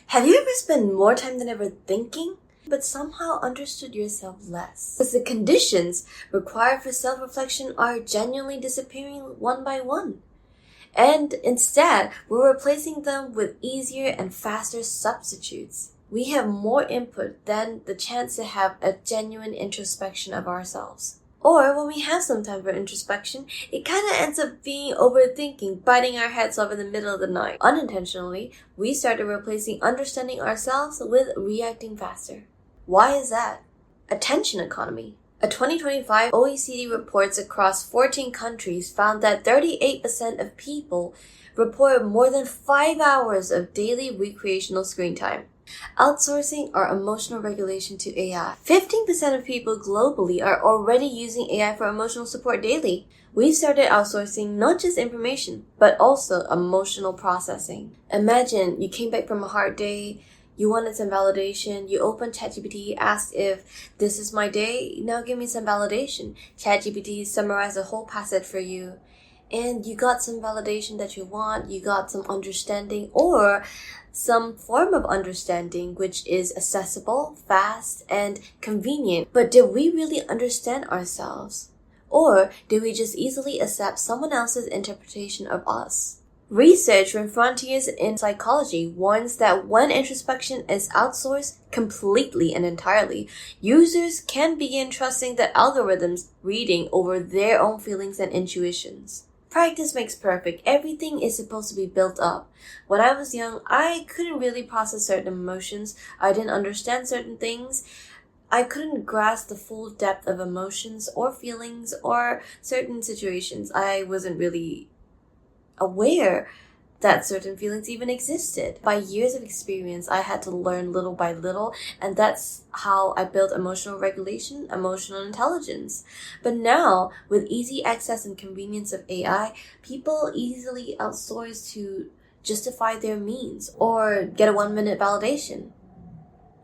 Have you ever spent more time than ever thinking, but somehow understood yourself less? Because the conditions required for self-reflection are genuinely disappearing one by one. And instead, we're replacing them with easier and faster substitutes. We have more input than the chance to have a genuine introspection of ourselves. Or when we have some time for introspection, it kind of ends up being overthinking, biting our heads off in the middle of the night. Unintentionally, we started replacing understanding ourselves with reacting faster. Why is that? Attention economy. A 2025 OECD reports across 14 countries found that 38% of people report more than 5 hours of daily recreational screen time. Outsourcing our emotional regulation to AI. 15% of people globally are already using AI for emotional support daily. We started outsourcing not just information, but also emotional processing. Imagine you came back from a hard day, you wanted some validation, you opened ChatGPT, asked if this is my day, now give me some validation. ChatGPT summarized the whole passage for you. And you got some validation that you want, you got some understanding or some form of understanding which is accessible, fast, and convenient. But did we really understand ourselves? Or did we just easily accept someone else's interpretation of us? Research from Frontiers in Psychology warns that when introspection is outsourced completely and entirely, users can begin trusting the algorithms reading over their own feelings and intuitions. Practice makes perfect. Everything is supposed to be built up. When I was young, I couldn't really process certain emotions. I didn't understand certain things. I couldn't grasp the full depth of emotions or feelings or certain situations. I wasn't really aware that certain feelings even existed. By years of experience, I had to learn little by little, and that's how I built emotional regulation, emotional intelligence. But now, with easy access and convenience of AI, people easily outsource to justify their means or get a 1-minute validation.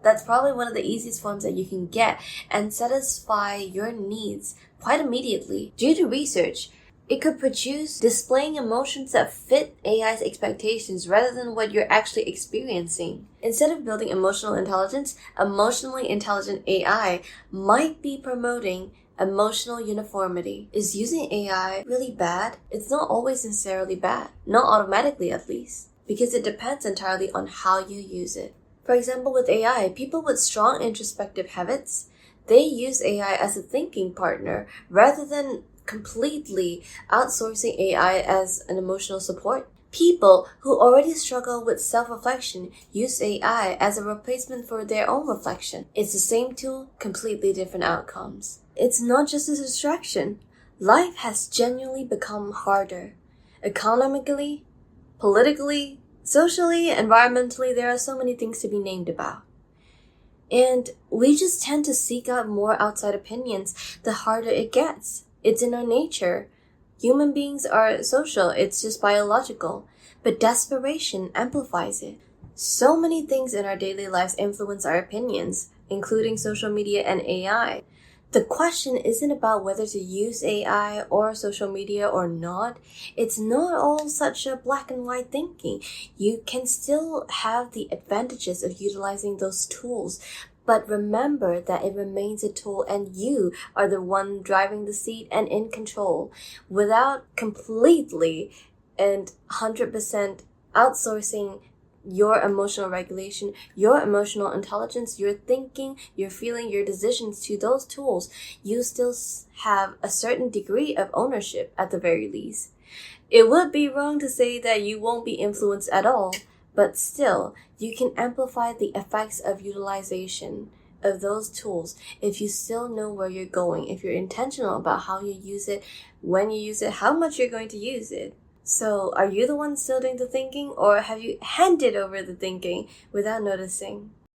That's probably one of the easiest forms that you can get and satisfy your needs quite immediately. Due to research, it could produce displaying emotions that fit AI's expectations rather than what you're actually experiencing. Instead of building emotional intelligence, emotionally intelligent AI might be promoting emotional uniformity. Is using AI really bad? It's not always necessarily bad, not automatically at least, because it depends entirely on how you use it. For example, with AI, people with strong introspective habits, they use AI as a thinking partner rather than completely outsourcing AI as an emotional support. People who already struggle with self-reflection use AI as a replacement for their own reflection. It's the same tool, completely different outcomes. It's not just a distraction. Life has genuinely become harder. Economically, politically, socially, environmentally, there are so many things to be named about. And we just tend to seek out more outside opinions the harder it gets. It's in our nature. Human beings are social, it's just biological. But desperation amplifies it. So many things in our daily lives influence our opinions, including social media and AI. The question isn't about whether to use AI or social media or not. It's not all such a black and white thinking. You can still have the advantages of utilizing those tools. But remember that it remains a tool and you are the one driving the seat and in control. Without completely and 100% outsourcing your emotional regulation, your emotional intelligence, your thinking, your feeling, your decisions to those tools, you still have a certain degree of ownership at the very least. It would be wrong to say that you won't be influenced at all. But still, you can amplify the effects of utilization of those tools if you still know where you're going, if you're intentional about how you use it, when you use it, how much you're going to use it. So, are you the one still doing the thinking, or have you handed over the thinking without noticing?